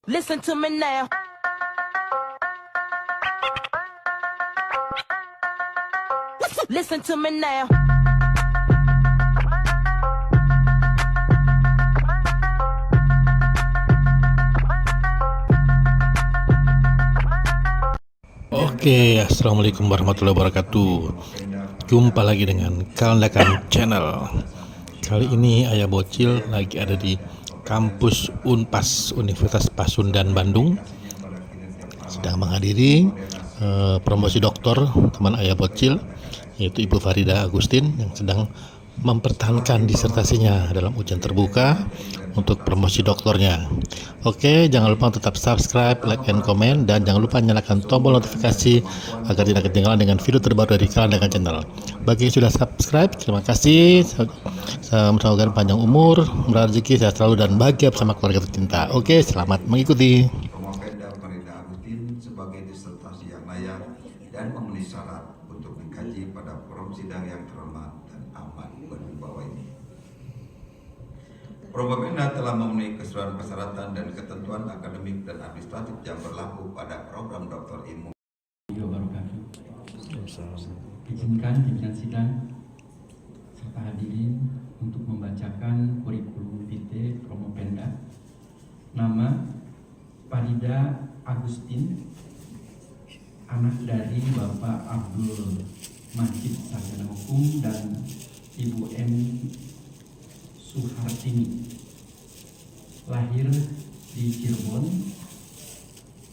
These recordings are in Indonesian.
Listen to me now. Listen to me now. Oke, assalamualaikum warahmatullahi wabarakatuh. Jumpa lagi dengan Kalandakan Channel. Kali ini Ayah Bocil lagi ada di kampus Unpas Universitas Pasundan Bandung, sedang menghadiri promosi doktor teman Ayah Bocil, yaitu Ibu Farida Agustin, yang sedang mempertahankan disertasinya dalam ujian terbuka untuk promosi doktornya. Oke, jangan lupa tetap subscribe, like, and comment, dan jangan lupa nyalakan tombol notifikasi agar tidak ketinggalan dengan video terbaru dari Kalandakan Channel. Bagi yang sudah subscribe, terima kasih. Semoga panjang umur, murah rezeki, sehat selalu, dan bahagia bersama keluarga tercinta. Oke, selamat mengikuti. Farida Agustin sebagai disertasi yang layak dan memenuhi syarat untuk dikaji pada forum sidang yang terhormat dan aman berwibawa ini. Promopenda telah memenuhi keseluruhan persyaratan dan ketentuan akademik dan administratif yang berlaku pada program doktor ilmu. Izinkan pimpinan sidang serta hadirin untuk membacakan kurikulum vitae Promopenda. Nama Farida Agustin, anak dari Bapak Abdul Majid Sarjana Hukum dan Ibu M Suhartini. Lahir di Cirebon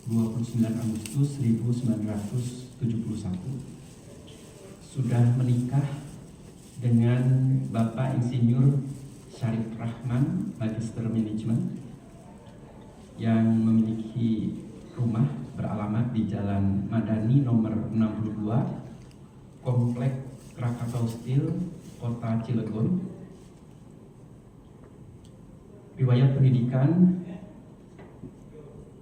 29 Agustus 1971. Sudah menikah dengan Bapak Insinyur Syarif Rahman, Magister Manajemen, yang memiliki rumah beralamat di Jalan Madani nomor 62, Komplek Krakatau Steel, Kota Cilegon. Riwayat pendidikan: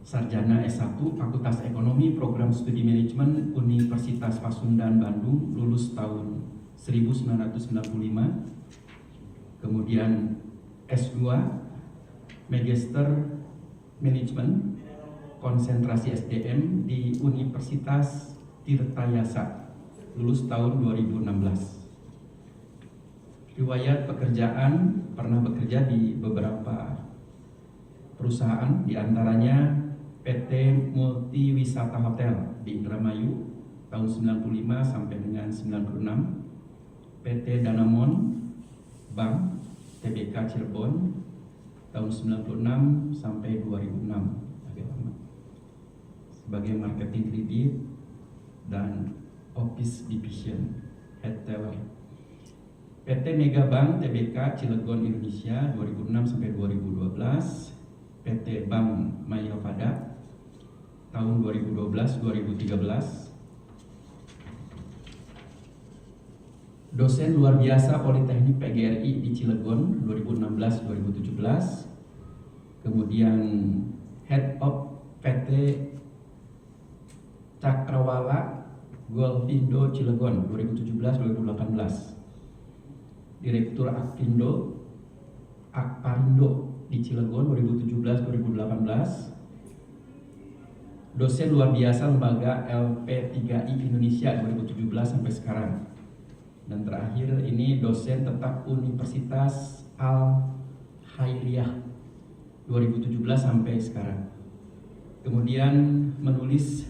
Sarjana S1 Fakultas Ekonomi Program Studi Manajemen Universitas Pasundan Bandung, lulus tahun 1995. Kemudian S2 Magister Manajemen Konsentrasi SDM di Universitas Tirtayasa, lulus tahun 2016. Riwayat pekerjaan: pernah bekerja di beberapa perusahaan, diantaranya PT Multi Wisata Hotel di Indramayu tahun 95 sampai dengan 96, PT Danamon Bank Tbk Cirebon tahun 96 sampai 2006, agak lama, sebagai marketing kredit dan office division head teller. PT Mega Bank Tbk Cilegon Indonesia 2006 sampai 2012, PT Bank Mayofada tahun 2012-2013. Dosen luar biasa Politeknik PGRI di Cilegon 2016-2017. Kemudian Head of PT Cakrawala Golfindo Cilegon 2017-2018. Direktur Akparindo di Cilegon 2017-2018. Dosen luar biasa lembaga LP3I Indonesia 2017 sampai sekarang. Dan terakhir ini dosen tetap Universitas Al-Khairiyah 2017 sampai sekarang. Kemudian menulis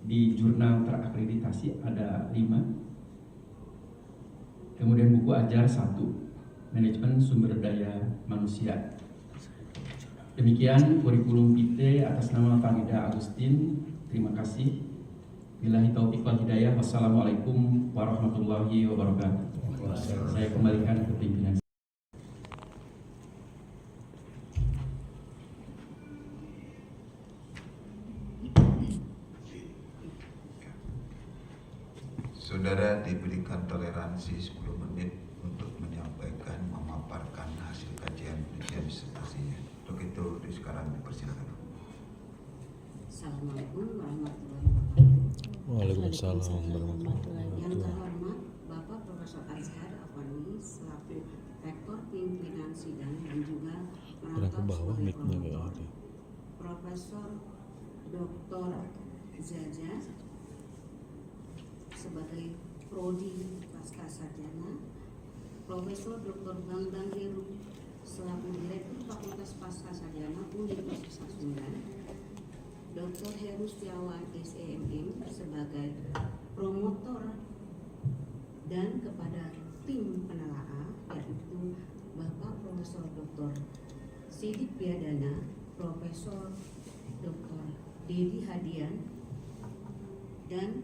di jurnal terakreditasi ada 5. Kemudian buku ajar 1, Manajemen Sumber Daya Manusia. Demikian kurikulum vitae atas nama Farida Agustin. Terima kasih. Billahi taufiq wal hidayah. Wassalamualaikum warahmatullahi wabarakatuh. Saya kembalikan ke pimpinan. Saudara diberikan toleransi 10 menit untuk menyampaikan, memaparkan hasil kajian ujian disertasinya. Untuk itu sekarang dipersilakan. Assalamualaikum warahmatullahi wabarakatuh. Waalaikumsalam warahmatullahi Yang wabarakatuh. terhormat Bapak Profesor Azhar Afwani selaku Rektor Pimpinan Sidang dan juga Gerak ke Penonton bawah sebagai mic-nya promotor. kayaknya. Profesor Dr. Zaza sebagai Prodi Pascasarjana, Profesor Dr. Bambang Heru selaku Direktur Fakultas Pascasarjana Universitas Undan, Dr. Heru Setiawan SEMM sebagai promotor, dan kepada tim penelaah yaitu Bapak Profesor Dr. Sidik Piadana, Profesor Dr. Dedi Hadian, dan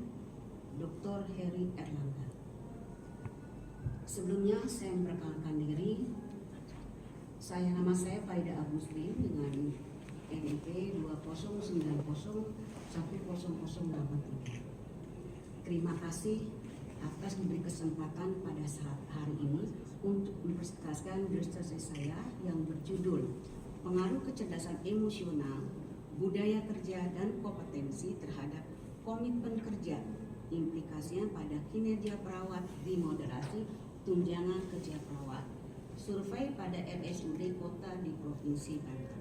Dr. Heri Erlangga. Sebelumnya saya memperkenalkan diri. Nama saya Faida Agustin dengan NIP 20901003. Terima kasih atas diberi kesempatan pada saat hari ini untuk mempresentasikan dissertasi saya yang berjudul Pengaruh Kecerdasan Emosional, Budaya Kerja dan Kompetensi terhadap Komitmen Kerja, implikasinya pada kinerja perawat di moderasi tunjangan kerja perawat, survei pada RSUD Kota di Provinsi Banten.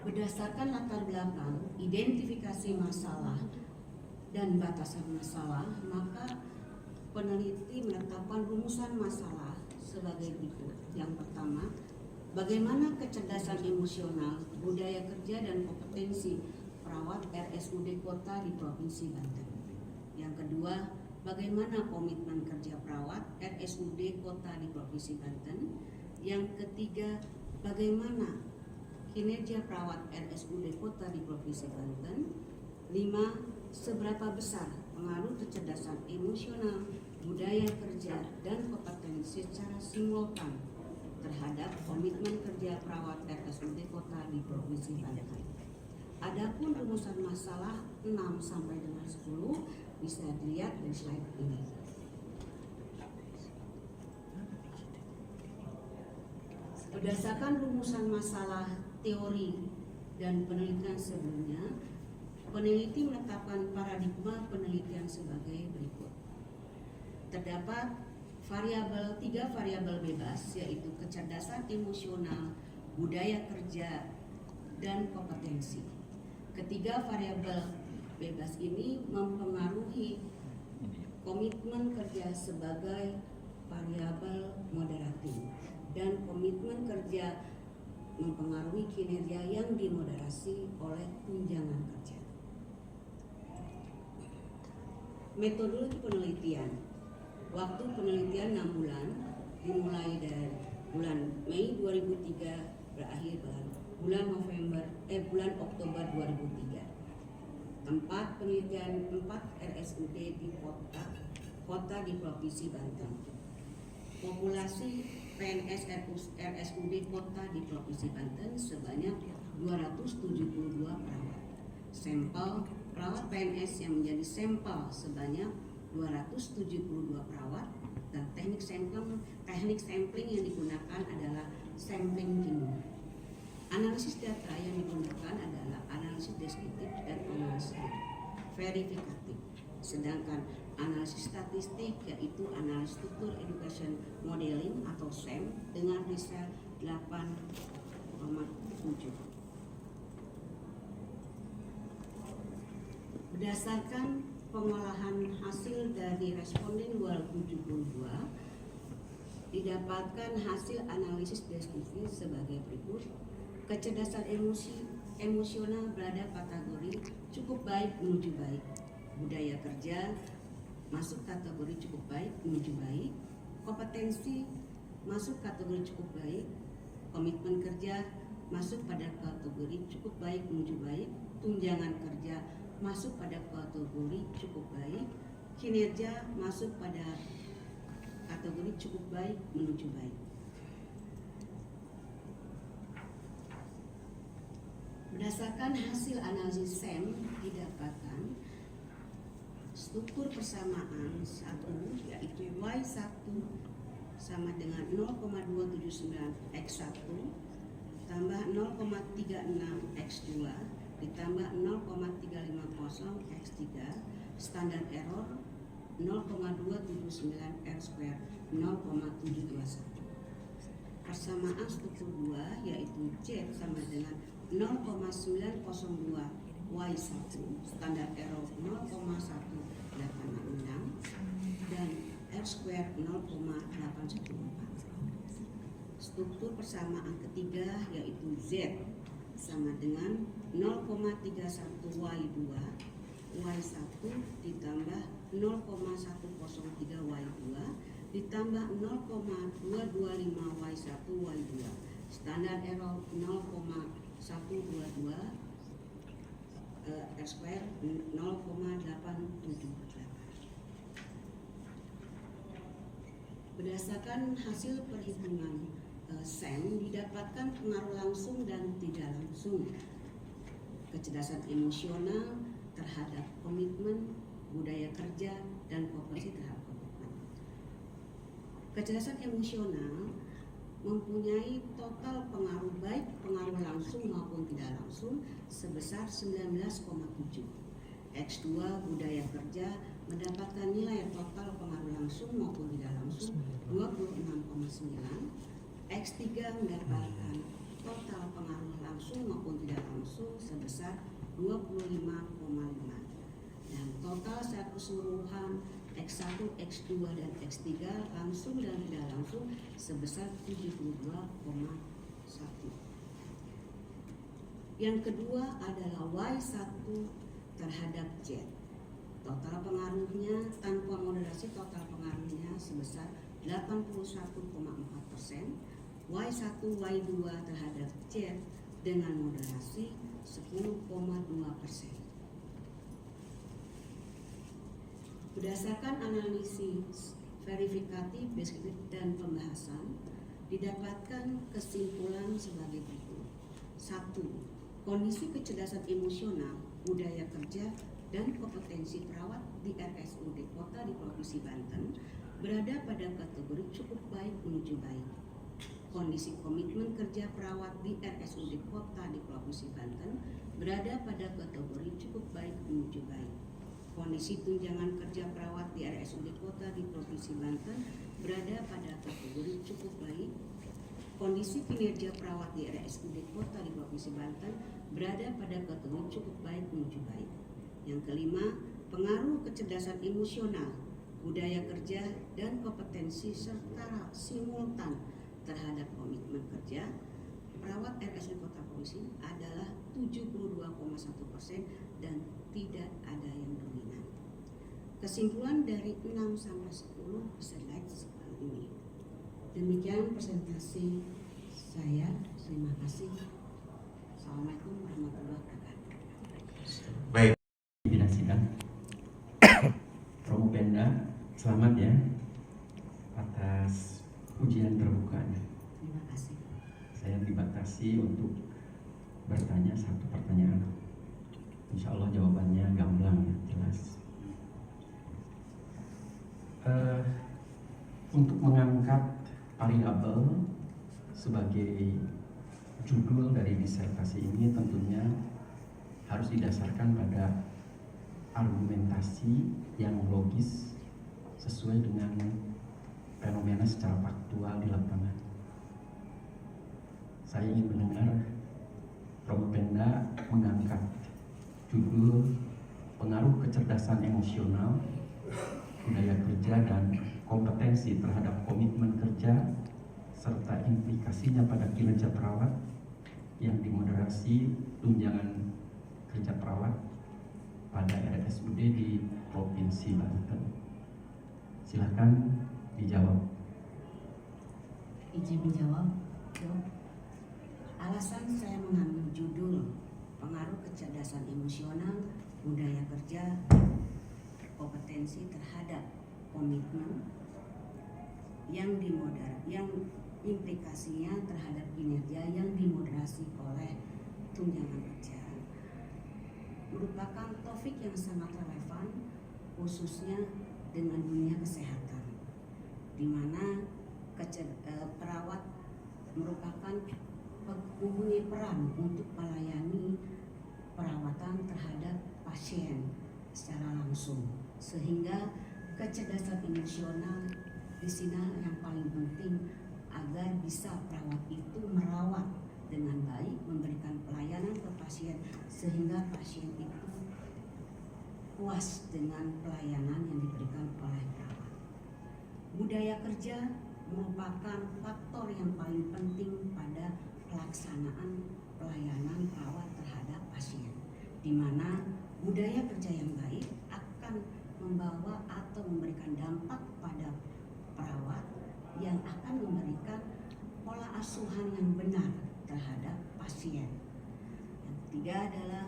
Berdasarkan latar belakang, identifikasi masalah, dan batasan masalah, maka peneliti menetapkan rumusan masalah sebagai berikut. Yang pertama, bagaimana kecerdasan emosional, budaya kerja dan kompetensi perawat RSUD Kota di Provinsi Banten. Yang kedua, bagaimana komitmen kerja perawat RSUD Kota di Provinsi Banten. Yang ketiga, bagaimana kinerja perawat RSUD Kota di Provinsi Banten. 5. Seberapa besar pengaruh kecerdasan emosional, budaya kerja, dan kompetensi secara simultan terhadap komitmen kerja perawat RSUD Kota di Provinsi Banten. Adapun rumusan masalah 6 sampai dengan 10 bisa dilihat di slide ini. Berdasarkan rumusan masalah teori dan penelitian sebelumnya, peneliti menetapkan paradigma penelitian sebagai berikut. Terdapat tiga variabel bebas, yaitu kecerdasan emosional, budaya kerja, dan kompetensi. Ketiga variabel bebas ini mempengaruhi komitmen kerja sebagai variabel moderatif, dan komitmen kerja mempengaruhi kinerja yang dimoderasi oleh tunjangan kerja. Metodologi penelitian. Waktu penelitian 6 bulan, dimulai dari bulan Mei 2003 berakhir bulan Oktober 2003. Tempat penelitian 4 RSUD di kota di Provinsi Banten. Populasi PNS RSUD Kota di Provinsi Banten sebanyak 272 perawat. Sampel perawat PNS yang menjadi sampel sebanyak 272 perawat, dan teknik sampling yang digunakan adalah sampling jenuh. Analisis data yang digunakan adalah analisis deskriptif dan analisis verifikatif. Sedangkan analisis statistik yaitu analisis struktur education modeling atau SEM dengan result 8,7. Berdasarkan pengolahan hasil dari responden 272, didapatkan hasil analisis deskriptif sebagai berikut. Kecerdasan emosional berada kategori cukup baik menuju baik. Budaya kerja masuk kategori cukup baik menuju baik. Kompetensi masuk kategori cukup baik. Komitmen kerja masuk pada kategori cukup baik menuju baik. Tunjangan kerja masuk pada kategori cukup baik. Kinerja masuk pada kategori cukup baik menuju baik. Berdasarkan hasil analisis SEM didapatkan struktur persamaan 1 yaitu Y1 sama dengan 0,279 X1 tambah 0,36 X2 ditambah 0,350 X3, standar error 0,279 R square 0,721. persamaan struktur 2 yaitu Z sama dengan 0,902 Y1, standar error 0,1886 dan R square 0,814. Struktur persamaan ketiga yaitu Z sama dengan 0,31 Y2 Y1 ditambah 0,103 Y2 ditambah 0,225 Y1 Y2, standar error 0,122 R square 0,878. Berdasarkan hasil perhitungan SEM didapatkan pengaruh langsung dan tidak langsung kecerdasan emosional terhadap komitmen, budaya kerja, dan kompetensi terhadap komitmen. Kecerdasan emosional mempunyai total pengaruh baik pengaruh langsung maupun tidak langsung sebesar 19,7. X2 budaya kerja mendapatkan nilai total pengaruh langsung maupun tidak langsung 26,9. X3 mendapatkan total pengaruh langsung maupun tidak langsung sebesar 25,5. Dan total secara keseluruhan X1, X2, dan X3 langsung dan tidak langsung sebesar 72,1. Yang kedua adalah Y1 terhadap Z. Total pengaruhnya tanpa moderasi total pengaruhnya sebesar 81,4%. Y1, Y2 terhadap Z dengan moderasi 10,2%. Berdasarkan analisis verifikatif dan pembahasan, didapatkan kesimpulan sebagai berikut. 1. Kondisi kecerdasan emosional, budaya kerja, dan kompetensi perawat di RSUD Kota di Provinsi Banten berada pada kategori cukup baik menuju baik. Kondisi komitmen kerja perawat di RSUD Kota di Provinsi Banten berada pada kategori cukup baik menuju baik. Kondisi tunjangan kerja perawat di RSUD Kota di Provinsi Banten berada pada kategori cukup baik. Kondisi kinerja perawat di RSUD Kota di Provinsi Banten berada pada kategori cukup baik menuju baik. Yang kelima, pengaruh kecerdasan emosional, budaya kerja, dan kompetensi secara simultan terhadap komitmen kerja perawat RSUD Kota Provinsi adalah 72,1% dan tidak ada yang dominan. Kesimpulan dari 6 sampai 10 slide ini. Demikian presentasi saya. Terima kasih. Assalamualaikum warahmatullahi wabarakatuh. Baik. Bidang sidang. Promo Pemda, selamat ya atas ujian terbukanya. Terima kasih. Saya dibatasi untuk bertanya satu pertanyaan. Insya Allah jawabannya gamblang ya, jelas. Untuk mengangkat variabel sebagai judul dari disertasi ini tentunya harus didasarkan pada argumentasi yang logis sesuai dengan fenomena secara faktual di lapangan. Saya ingin mendengar Prof. Pemda mengangkat judul pengaruh kecerdasan emosional, budaya kerja, dan kompetensi terhadap komitmen kerja serta implikasinya pada kinerja perawat yang dimoderasi tunjangan kerja perawat pada RSUD di Provinsi Banten. Silakan dijawab. Izin menjawab, Dok. Alasan saya mengambil judul pengaruh kecerdasan emosional, budaya kerja, kompetensi terhadap komitmen yang implikasinya terhadap kinerja yang dimoderasi oleh tunjangan kerja merupakan topik yang sangat relevan khususnya dengan dunia kesehatan, di mana perawat merupakan mempunyai peran untuk melayani perawatan terhadap pasien secara langsung, sehingga kecerdasan emosional di sini yang paling penting agar bisa perawat itu merawat dengan baik, memberikan pelayanan ke pasien sehingga pasien itu puas dengan pelayanan yang diberikan oleh perawat. Budaya kerja merupakan faktor yang paling penting pada pelaksanaan pelayanan perawat terhadap pasien, di mana budaya kerja yang baik akan membawa atau memberikan dampak pada perawat yang akan memberikan pola asuhan yang benar terhadap pasien. Yang ketiga adalah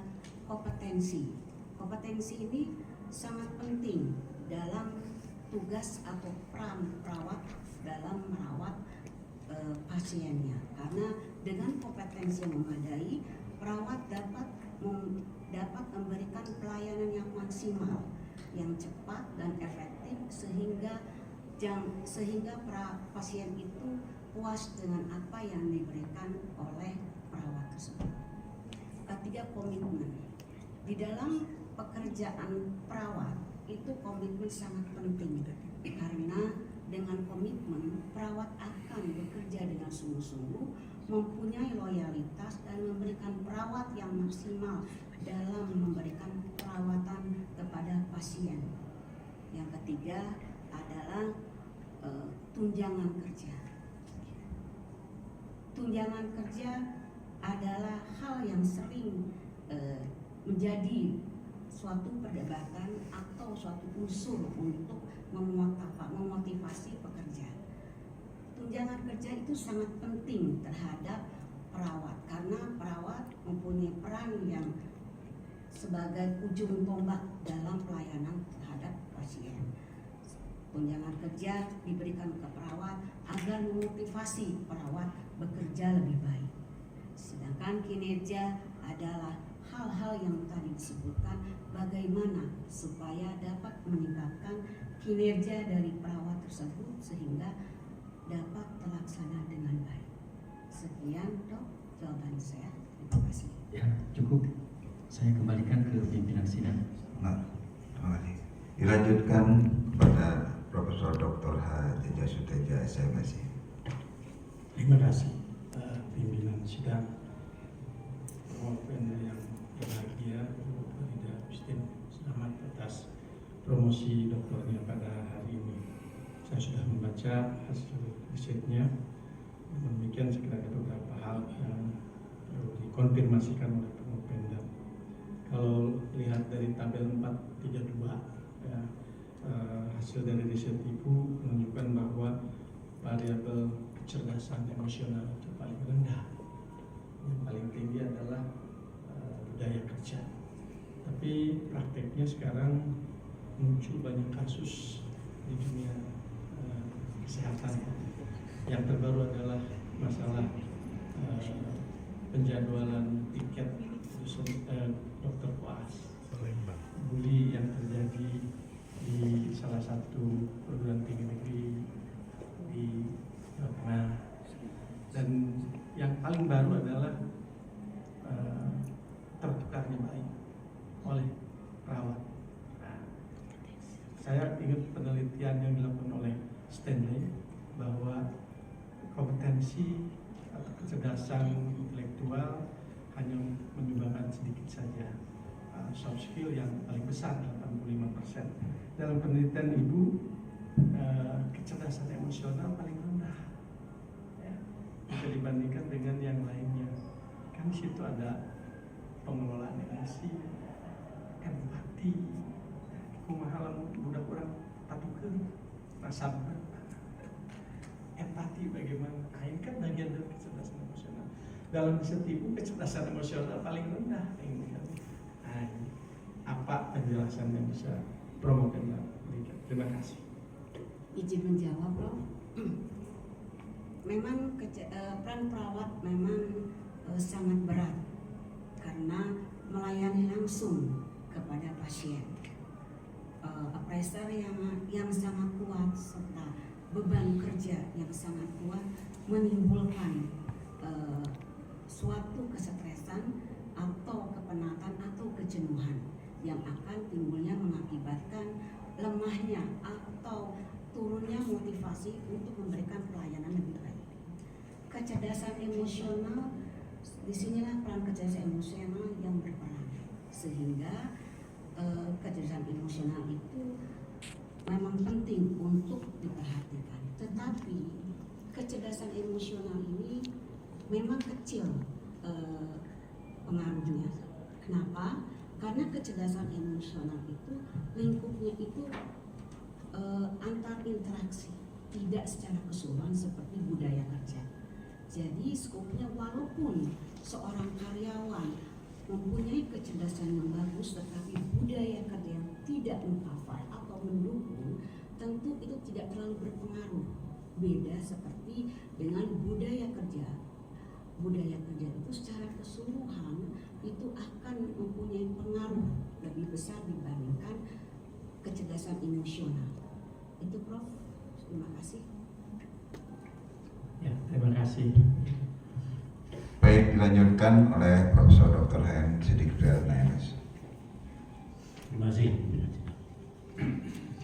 kompetensi. Kompetensi ini sangat penting dalam tugas atau peran perawat dalam merawat pasiennya, karena dengan kompetensi yang memadai, perawat dapat memberikan pelayanan yang maksimal, yang cepat dan efektif sehingga pasien itu puas dengan apa yang diberikan oleh perawat tersebut. Ketiga, komitmen. Di dalam pekerjaan perawat itu komitmen sangat penting, karena dengan komitmen perawat akan bekerja dengan sungguh-sungguh, mempunyai loyalitas dan memberikan perawat yang maksimal dalam memberikan perawatan kepada pasien. Yang ketiga adalah tunjangan kerja. Tunjangan kerja adalah hal yang sering menjadi suatu perdebatan atau suatu unsur untuk memotivasi pekerja. Tunjangan kerja itu sangat penting terhadap perawat, karena perawat mempunyai peran yang sebagai ujung tombak dalam pelayanan terhadap pasien. Tunjangan kerja diberikan ke perawat agar memotivasi perawat bekerja lebih baik. Sedangkan kinerja adalah hal-hal yang tadi disebutkan, bagaimana supaya dapat meningkatkan kinerja dari perawat tersebut sehingga dapat terlaksana dengan baik. Sekian Dok, jawaban saya. Terima kasih. Ya, cukup. Saya kembalikan ke pimpinan sidang. Nah, terima kasih. Dilanjutkan kepada Profesor Dr. H. Teja Suteja, SMSI. Terima kasih pimpinan sidang. Mohon yang berbahagia Bu Farida Agustin, selamat atas promosi doktornya pada hari ini. Saya sudah membaca hasil risetnya. Demikian sekiranya ada beberapa hal yang perlu dikonfirmasikan oleh Pemda. Kalau lihat dari tabel 432, ya, hasil dari riset Ibu menunjukkan bahwa variabel kecerdasan emosional itu paling rendah. Yang paling tinggi adalah budaya kerja. Tapi prakteknya sekarang muncul banyak kasus di dunia kesehatan. Yang terbaru adalah masalah penjadwalan tiket dokter koas, bully yang terjadi di salah satu perguruan tinggi negeri di Jawa Tengah. Dan yang paling baru adalah tertukarnya bayi oleh perawat. Saya ingat penelitian yang dilakukan oleh Stanley bahwa kompetensi atau kecerdasan intelektual hanya menyumbangkan sedikit saja, soft skill yang paling besar 85%. Dalam penelitian Ibu, kecerdasan emosional paling rendah, ya, jika dibandingkan dengan yang lainnya. Kan di situ ada pengelolaan emosi, empati, kumahalan budak orang patukeun, rasa empati bagaimana. Ini kan bagian dari kecerdasan emosional. Dalam riset Ibu, kecerdasan emosional paling rendah. Nah, apa penjelasan yang bisa Prof berikan? Terima kasih. Izin menjawab, Prof. Memang peran perawat memang sangat berat karena melayani langsung kepada pasien. Pressure yang sangat kuat serta beban kerja yang sangat kuat menimbulkan suatu kesetresan atau kepenatan atau kejenuhan yang akan timbulnya mengakibatkan lemahnya atau turunnya motivasi untuk memberikan pelayanan lebih baik. kecerdasan emosional, disinilah peran kecerdasan emosional yang berperan, sehingga kecerdasan emosional itu memang penting untuk diperhatikan. Tetapi kecerdasan emosional ini memang kecil pengaruhnya. Kenapa? Karena kecerdasan emosional itu lingkupnya itu antar interaksi, tidak secara keseluruhan seperti budaya kerja. Jadi skopnya walaupun seorang karyawan mempunyai kecerdasan yang bagus, tetapi budaya kerja yang tidak mengcover atau mendukung, tentu itu tidak terlalu berpengaruh. Beda seperti dengan budaya kerja. Budaya kerja itu secara keseluruhan itu akan mempunyai pengaruh lebih besar dibandingkan kecerdasan emosional. Itu Prof. Terima kasih. Ya, terima kasih. Baik, dilanjutkan oleh Profesor Dr. H.M. Siddiq Rialnaenas. Terima kasih.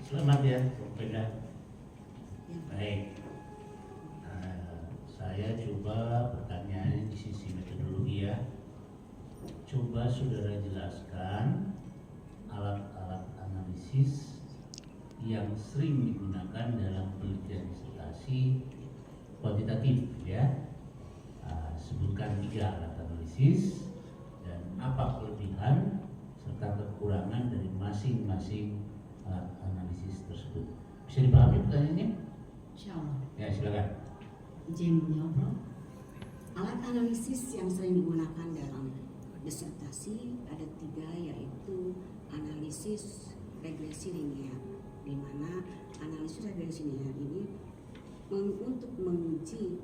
Selamat ya, Prof. Peda. Baik. Saya coba pertanyaannya di sisi metodologi ya. Coba saudara jelaskan alat-alat analisis yang sering digunakan dalam penelitian disertasi kuantitatif ya. Sebutkan 3 alat analisis dan apa kelebihan serta kekurangan dari masing-masing alat analisis tersebut. Bisa dipahami pertanyaannya? Insyaallah. Ya, silakan. Izin menjawab, Prof. Alat analisis yang sering digunakan dalam disertasi ada 3, yaitu analisis regresi linear, di mana analisis regresi linear ini untuk menguji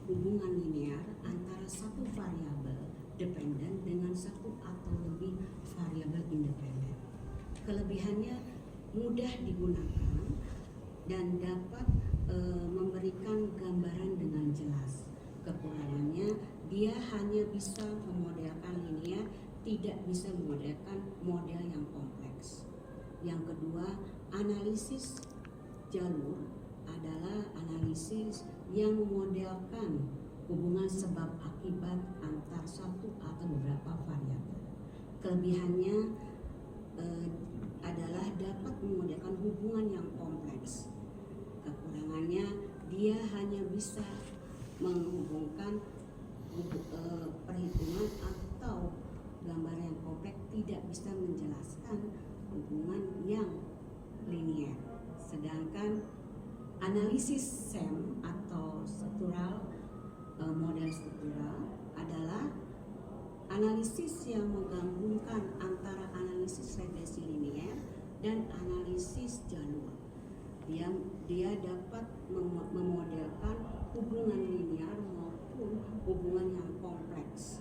hubungan linear antara satu variabel dependen dengan satu atau lebih variabel independen. Kelebihannya mudah digunakan dan dapat memberikan gambaran dengan jelas. Kekurangannya dia hanya bisa memodelkan linear, tidak bisa memodelkan model yang kompleks. Yang kedua, analisis jalur adalah analisis yang memodelkan hubungan sebab akibat antar satu atau beberapa variabel. Kelebihannya adalah dapat memodelkan hubungan yang kompleks. Kekurangannya dia hanya bisa menghubungkan perhitungan atau gambar yang kompleks, tidak bisa menjelaskan hubungan yang linear. Sedangkan analisis SEM atau struktural, model struktural adalah analisis yang menggabungkan antara analisis regresi linear dan analisis jalur. Dia dapat memodelkan hubungan linear maupun hubungan yang kompleks.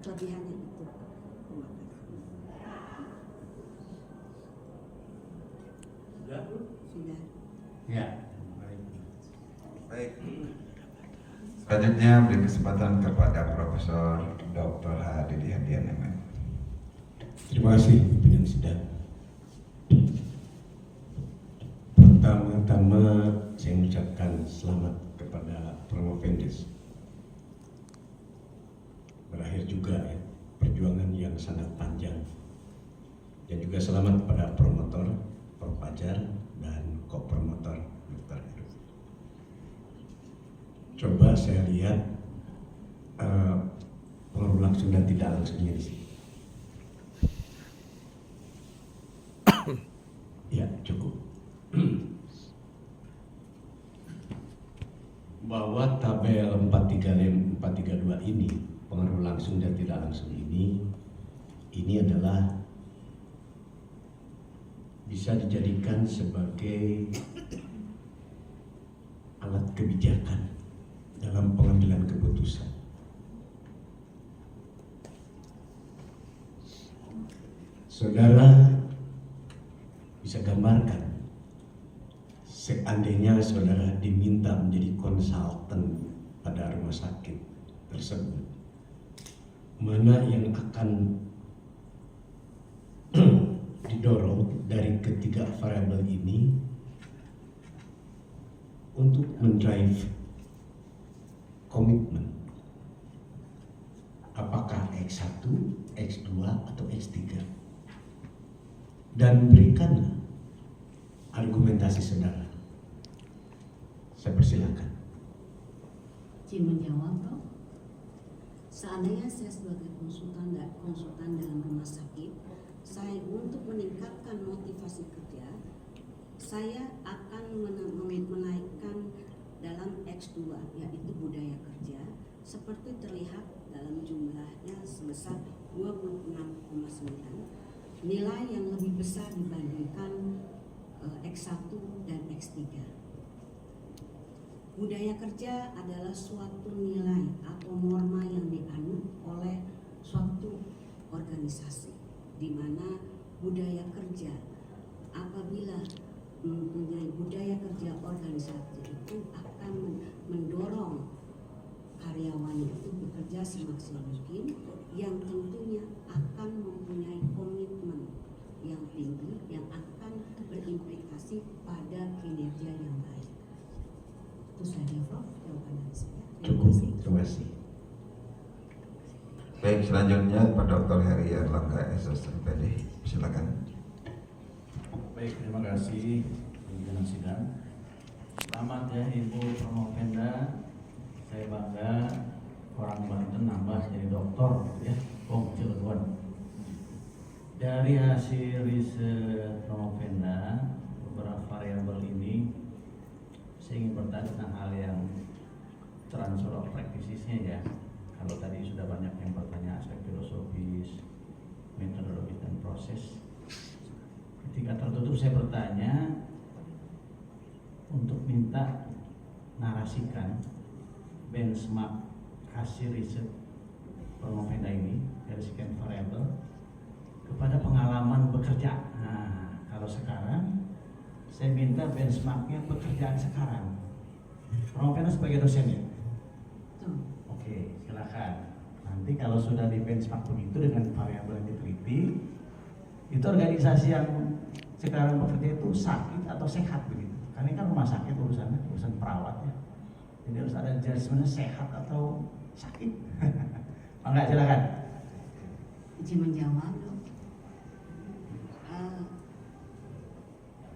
Kelebihannya itu. Terima kasih. Sudah. Ya. Baik. Selanjutnya beri kesempatan kepada Profesor Dr. H. Didi Hadian MM. Terima kasih pimpinan sidang. Pertama-tama saya mengucapkan selamat kepada Promovendes. Berakhir juga ya, perjuangan yang sangat panjang. Dan juga selamat kepada promotor, Prof. Fajar, dan co-promotor Dr. Heru. Coba saya lihat pengaruh langsung dan tidak langsungnya di sini. Ya, cukup. Bahwa tabel 432 ini, pengaruh langsung dan tidak langsung ini adalah bisa dijadikan sebagai alat kebijakan dalam pengambilan keputusan. Saudara bisa gambarkan seandainya saudara diminta menjadi konsultan pada rumah sakit tersebut, mana yang akan didorong dari ketiga variabel ini untuk mendrive komitmen. Apakah X1, X2, atau X3? Dan berikanlah argumentasi saudara. Saya persilakan. Izin menjawab, Prof. Seandainya saya sebagai konsultan dalam rumah sakit, saya untuk meningkatkan motivasi kerja, saya akan menaikkan dalam X2, yaitu budaya kerja, seperti terlihat dalam jumlahnya sebesar 26,9, nilai yang lebih besar dibandingkan X1 dan X3. Budaya kerja adalah suatu nilai atau norma yang dianut oleh suatu organisasi, di mana budaya kerja, apabila mempunyai budaya kerja organisasi itu akan mendorong karyawan itu bekerja semaksimal mungkin, yang tentunya akan mempunyai komitmen yang tinggi yang akan berimplikasi pada kinerja yang baik. Itu saja, Prof, jawaban dari saya. Cukup, terima kasih. Baik, selanjutnya Pak Dr. Heri Erlangga SSMPD, silakan. Baik, terima kasih pimpinan sidang. Selamat ya Ibu Promopenda. Saya bangga orang Banten nambah jadi doktor ya. Cilegon. Dari hasil riset Promopenda, beberapa variabel ini saya ingin bertanya tentang hal yang transfer of practices-nya ya. Kalau tadi sudah banyak yang bertanya aspek filosofis, metodologis dan proses. Ketika tertutup saya bertanya untuk minta narasikan benchmark hasil riset Promopenda ini dari sekian variabel kepada pengalaman bekerja. Nah, kalau sekarang saya minta benchmarknya pekerjaan sekarang. Promopenda sebagai dosen ya? Oke, silakan. Nanti kalau sudah di benchmark begitu dengan variabel yang diteliti, itu organisasi yang sekarang bekerja itu sakit atau sehat begitu. Karena ini kan rumah sakit urusan perawat ya. Jadi harus ada judgementnya sehat atau sakit. Enggak, silakan. Izin menjawab, Dok.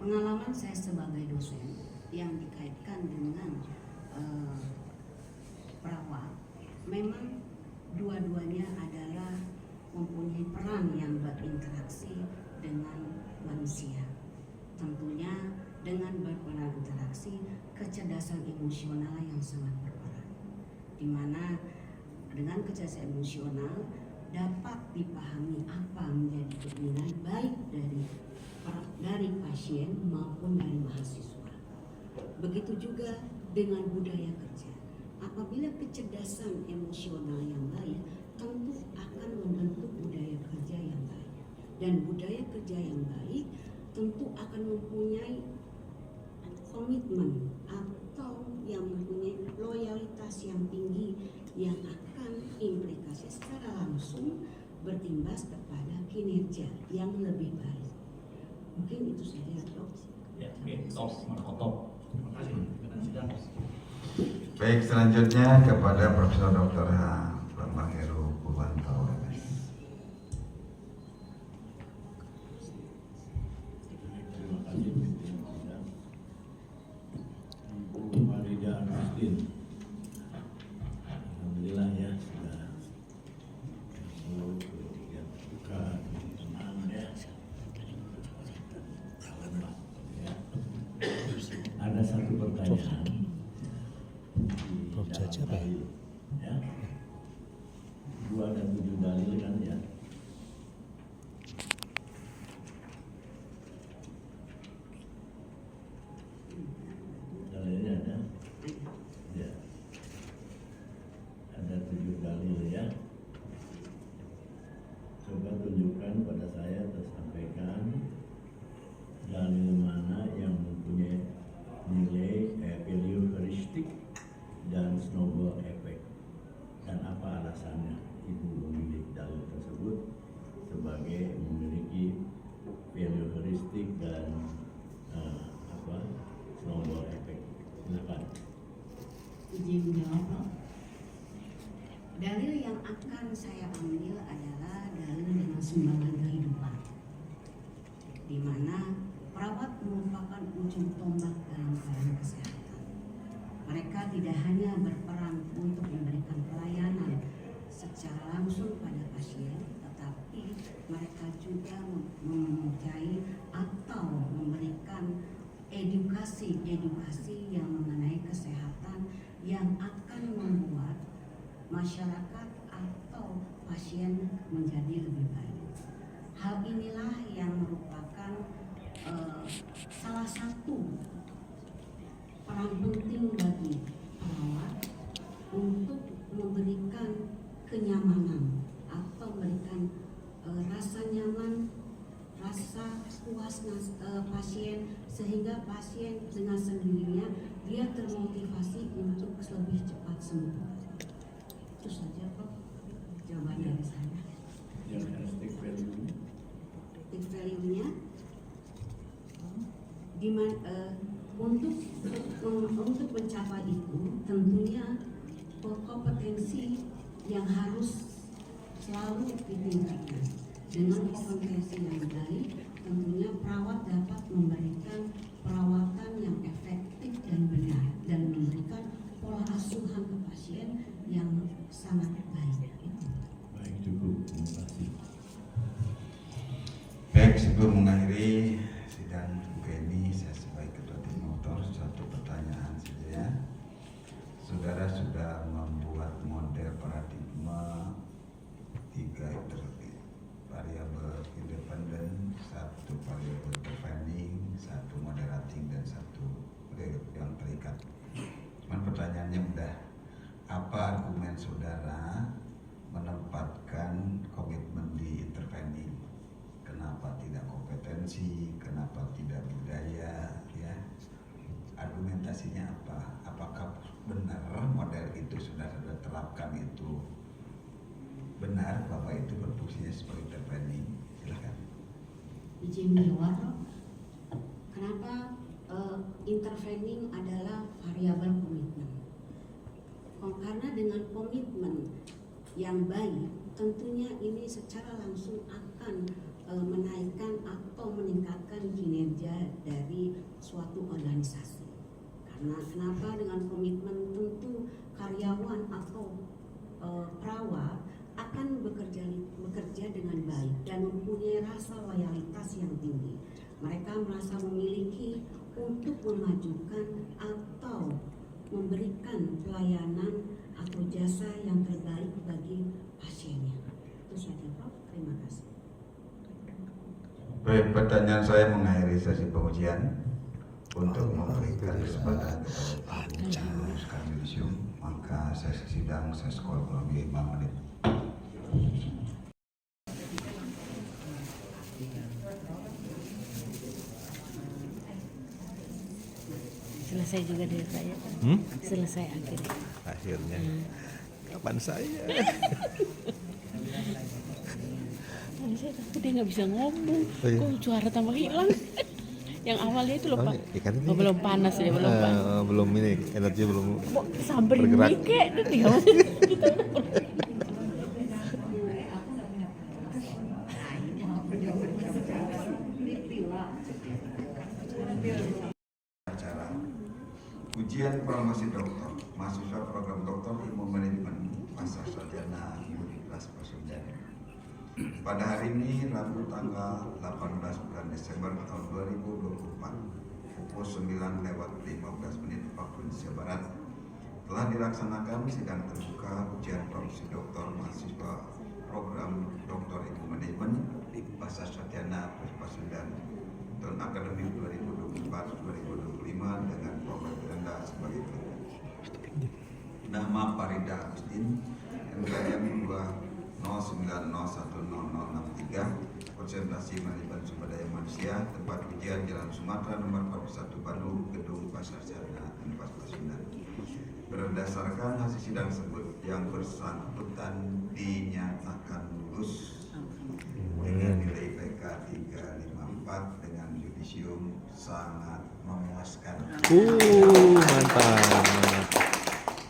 Pengalaman saya sebagai dosen yang dikaitkan dengan perawat, memang dua-duanya adalah mempunyai peran yang berinteraksi dengan manusia. Tentunya dengan berinteraksi, kecerdasan emosional yang sangat berperan, di mana dengan kecerdasan emosional dapat dipahami apa menjadi keinginan baik dari pasien maupun dari mahasiswa. Begitu juga dengan budaya kerja. Apabila kecerdasan emosional yang baik, tentu akan membentuk budaya kerja yang baik. Dan budaya kerja yang baik tentu akan mempunyai komitmen atau yang mempunyai loyalitas yang tinggi yang akan implikasi secara langsung berimbas kepada kinerja yang lebih baik. Mungkin itu saja, Dok. Ya, top. Terima kasih pimpinan sidang. Baik, selanjutnya kepada Profesor Dr. H. Bambang Heru Purwanto. Terima kasih pimpinan sidang. Ibu Farida Agustin. Alhamdulillah ya sudah buka teman ya. Ada satu pertanyaan. Prof Caca apa ya? Ya. 2 dan 7 dalil kan ya. Dalilnya ada? Ya. Ada 7 dalil ya. Coba tunjukkan pada saya atau sampaikan dalil mana yang mempunyai nilai value heuristik dan snowball effect. mereka tidak hanya berperan untuk memberikan pelayanan secara langsung pada pasien, tetapi mereka juga mempunyai atau memberikan edukasi yang mengenai kesehatan yang akan membuat masyarakat atau pasien menjadi lebih baik. Hal inilah yang merupakan salah satu peran penting bagi perawat untuk memberikan kenyamanan atau memberikan rasa nyaman, rasa puas pasien, sehingga pasien dengan sendirinya dia termotivasi untuk lebih cepat sembuh. Itu saja Prof, jawaban dari saya. Yang stick value. Stick value-nya untuk mencapai itu tentunya kompetensi yang harus selalu ditingkatkan. Dengan kompetensi yang baik, tentunya perawat dapat memberikan perawatan yang efektif dan benar dan memberikan pola asuhan ke pasien yang sangat baik. Baik, cukup. Terima kasih. Baik, sebelum mengakhiri sidang ini, saya sebagai ketua tim motor satu pertanyaan saja ya. Saudara sudah membuat model paradigma 3 variabel independen, 1 variabel intervening, 1 moderating, dan 1 yang terikat. Cuman pertanyaannya mudah. Apa argumen saudara menempatkan komitmen di intervening? Kenapa tidak kompetensi? Kenapa tidak budaya? Ya, argumentasinya apa? Apakah benar model itu sudah terapkan itu benar bahwa itu berfungsinya sebagai intervening? Silakan. Izin menjawab, kenapa intervening adalah variabel komitmen? Karena dengan komitmen yang baik, tentunya ini secara langsung akan menaikkan atau meningkatkan kinerja dari suatu organisasi. Karena kenapa dengan komitmen, tentu karyawan atau perawat akan bekerja dengan baik dan mempunyai rasa loyalitas yang tinggi. Mereka merasa memiliki untuk memajukan atau memberikan pelayanan atau jasa yang terbaik bagi pasiennya. Itu saja Prof. Terima kasih. Baik, pertanyaan saya mengakhiri sesi pengujian. Untuk memberikan kesempatan kepada meneruskan yudisium, maka sesi sidang saya skor kurang lebih 5 menit. Selesai juga dari saya. Selesai akhirnya. Akhirnya. Kapan saya? Saya takut dia nggak bisa ngomong. Oh, iya. Kok suara tambah hilang? Yang awalnya itu lupa. Ikan ini Belum panas ya, belum panas. belum ini energi belum Samberin bergerak. Mike dia. Kita Acara ujian promosi doktor, mahasiswa program doktor ilmu manajemen masa sarjana Universitas Pasundan. Pada hari ini, Rabu tanggal 18 bulan Desember tahun 2024, pukul 9:15 waktu Indonesia Barat, telah dilaksanakan sidang terbuka ujian promosi doktor mahasiswa program doktor ilmu manajemen masa sarjana Pasundan tahun akademik 2024-2025 dengan profil rendah sebagai berikut. Nama Farida Agustin, NPM 209010063, konsentrasi manajemen sumber daya manusia, tempat ujian Jalan Sumatera nomor 41 Bandung, Gedung Pasar Sarjana Universitas Pasundan. Berdasarkan hasil sidang tersebut, yang bersangkutan dinyatakan lulus dengan nilai IPK 354 dengan yudisium sangat memuaskan. Mantap.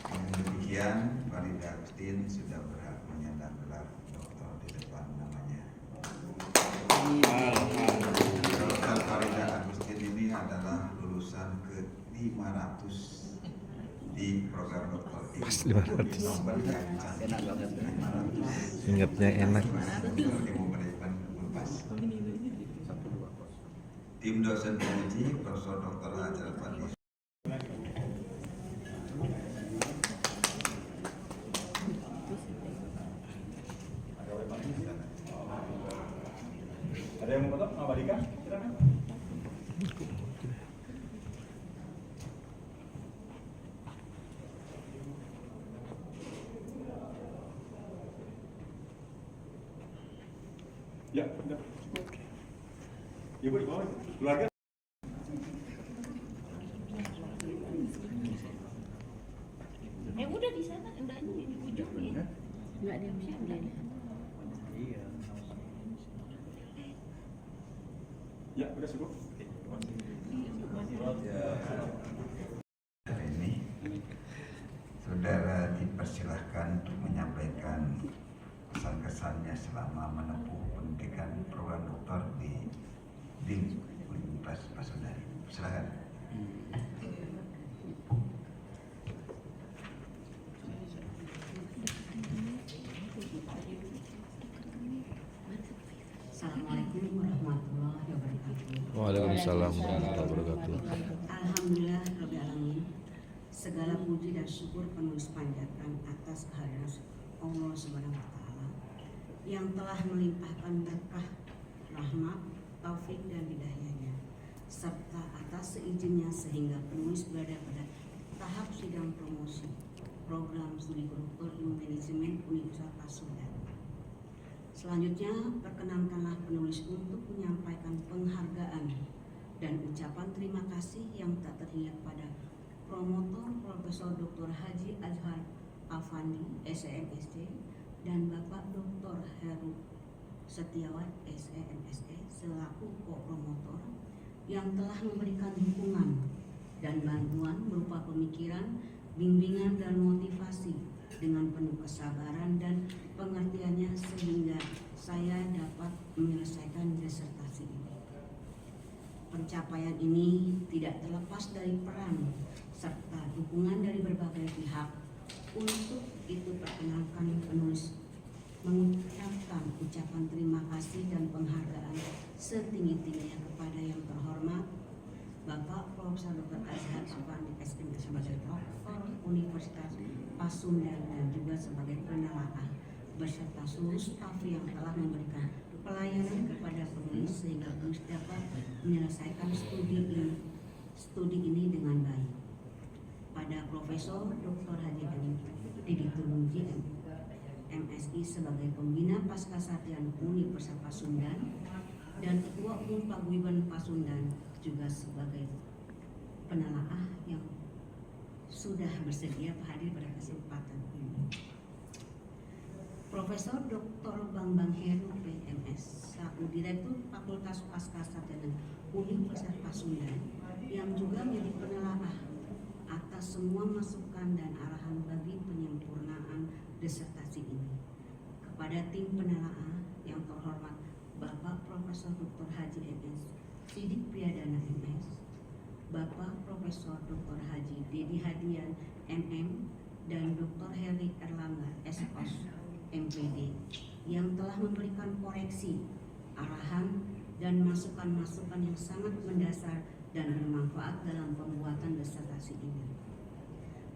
Dengan demikian, Farida Agustin sudah berhak menyandang gelar doktor di depan namanya. Doktor Farida Agustin ini adalah lulusan ke-500 di pas 500. Ingatnya enak. Ilmu manajemen Unpas. Tim dosen penguji Profesor Dr. Haji Al-Fandi. Ada yang mau foto? Mbak Dika? Silakan. Ya, udah cukup. Ya Bu, di bawah. Keluarga. Udah di sana, udah di ujung ya. Enggak ada yang udah. Iya. Ya, udah cukup. Hari ini saudara dipersilahkan untuk menyampaikan kesan-kesannya selama menempuh pendidikan program doktor di DIN Universitas Pasundan. Silakan. Assalamualaikum warahmatullahi wabarakatuh. Waalaikumsalam warahmatullahi wabarakatuh. Alhamdulillah Rabbil Alamin. Segala puji dan syukur penulis panjatkan atas kehadiran Allah Subhanahu wa Ta'ala yang telah melimpahkan berkah, rahmat, taufik dan hidayahnya, serta atas seizinnya sehingga penulis berada pada tahap sidang promosi program studi doktor ilmu manajemen Universitas Pasundan. Selanjutnya, perkenankanlah penulis untuk menyampaikan penghargaan dan ucapan terima kasih yang tak terhingga pada promotor Profesor Dr. Haji Azhar Al-Fandi, SEMSD, dan Bapak Dr. Heru Setiawan, SEMSD, selaku co-promotor yang telah memberikan dukungan dan bantuan berupa pemikiran, bimbingan, dan motivasi dengan penuh kesabaran dan pengertiannya sehingga saya dapat menyelesaikan disertasi ini. Pencapaian ini tidak terlepas dari peran serta dukungan dari berbagai pihak. Untuk itu perkenalkan penulis mengucapkan ucapan terima kasih dan penghargaan setinggi-tingginya kepada yang terhormat Bapak Profesor Dr. Azhar Al-Fandi, SMD, sebagai Rektor Universitas Pasundan dan juga sebagai penelaah beserta seluruh staf yang telah memberikan pelayanan kepada penulis sehingga penulis dapat menyelesaikan studi ini dengan baik. Pada Profesor Dr. Haji Didi Turunji, MSI, sebagai pembina Pascasarjana Universitas Pasundan dan Ketua Umum Paguyuban Pasundan, juga sebagai penelaah yang sudah bersedia hadir pada kesempatan ini. Profesor Dr. Bambang Heru PMS, selaku Direktur Fakultas Pascasarjana Universitas Pasundan, yang juga menjadi penelaah atas semua masukan dan arahan bagi penyempurnaan disertasi ini. Kepada tim penelaah yang terhormat Bapak Profesor Dr. Haji MS Sidik Priyadana MS, Bapak Profesor Dr. Haji Dedi Hadian MM, dan Dr. Heri Erlangga SOS MPD yang telah memberikan koreksi, arahan, dan masukan-masukan yang sangat mendasar dan bermanfaat dalam pembuatan disertasi ini.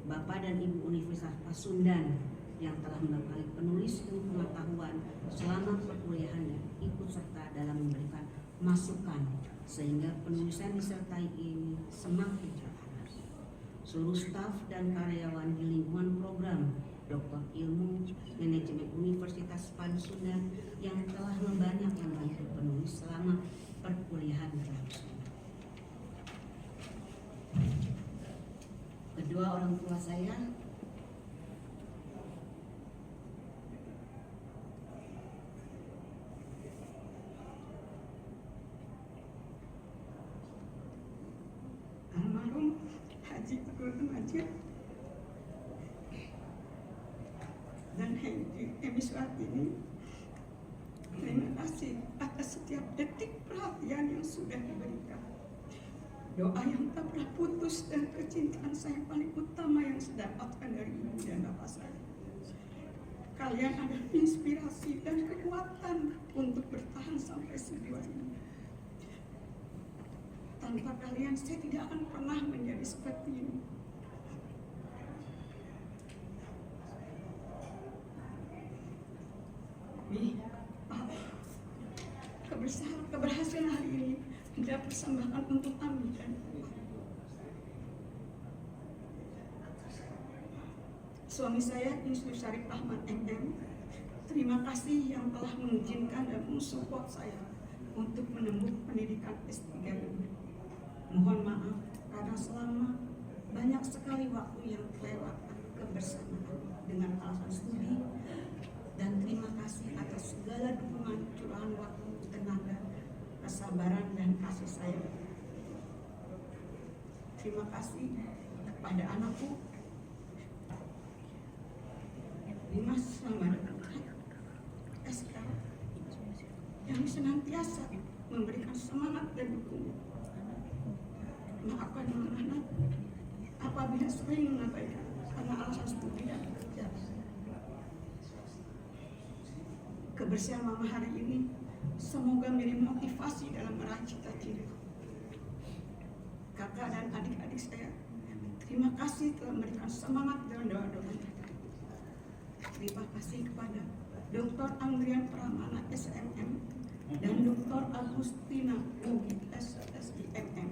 Bapak dan Ibu Universitas Pasundan yang telah membekali penulis ilmu pengetahuan selama perkuliahan dan ikut serta dalam memberikan masukan sehingga penulisan disertai ini semakin terarah. Seluruh staf dan karyawan di lingkungan program Doktor Ilmu Manajemen Universitas Pasundan yang telah banyak membantu penulis selama perkuliahan berlangsung. Kedua orang tua saya almarhum Haji Abdul Majid dan Henry Emiswatini, terima kasih atas setiap detik perhatian yang sudah diberikan. doa yang tak pernah putus, dan kecintaan saya paling utama yang saya dapatkan dari ibu dan bapak saya. Kalian adalah inspirasi dan kekuatan untuk bertahan sampai sejauh ini. Tanpa kalian, saya tidak akan pernah menjadi seperti ini. Keberhasilan hari ini tidak persembahkan untuk Ami dan suami saya, Insinyur Syarif Ahmad MM. Terima kasih yang telah mengizinkan dan mensupport saya untuk menempuh pendidikan S3 ini. Mohon maaf karena selama banyak sekali waktu yang kelewatan kebersamaan dengan alasan studi, dan terima kasih atas segala dukungan, curahan waktu, tenaga, kesabaran, dan kasih sayang. Terima kasih kepada anakku Dimas Slamet SK yang senantiasa memberikan semangat dan dukungan. Maafkan anak-anak apabila sering mengabaikan karena alasan studi dan kerja. Kebersihan mama hari ini semoga menjadi motivasi dalam meraih cita-cita. Kakak dan adik-adik saya, terima kasih telah memberikan semangat dan doa-doa. Terima kasih kepada Dr. Andrian Pramana SMM dan Dr. Agustina SSIMM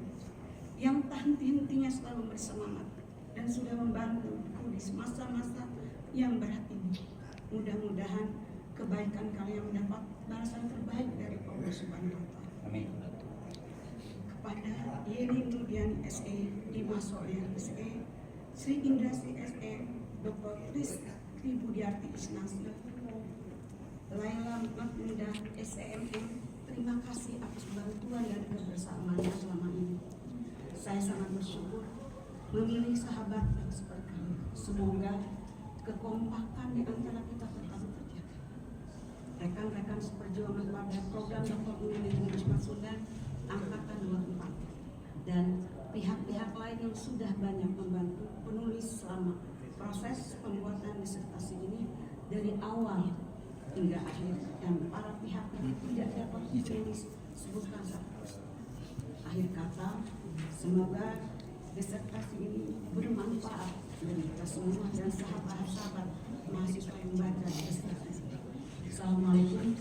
yang tak henti-hentinya selalu bersemangat dan sudah membantu di masa-masa yang berat ini. Mudah-mudahan kebaikan kalian mendapat balasan terbaik dari Allah Subhanahu wa Ta'ala. Amin. Kepada Yeni Nudian SE, Dimas Soleh SE, Sri Indrasi SE, Dr. Tris Budiarti Isnasi, Laila Mahmuda SEMM, terima kasih atas bantuan dan kebersamaannya selama ini. Saya sangat bersyukur memilih sahabat yang seperti kalian. Semoga kekompakan di antara kita tetap terjaga. Rekan-rekan seperjuangan pada program Dr. Unil Sudan Angkatan 24 dan pihak-pihak lain yang sudah banyak membantu penulis selama proses pembuatan disertasi ini dari awal hingga akhir, dan para pihak yang tidak dapat disebutkan satu. Akhir kata, semoga disertasi ini bermanfaat bagi kita semua dan sahabat-sahabat mahasiswa yang membaca disertasi. Assalamualaikum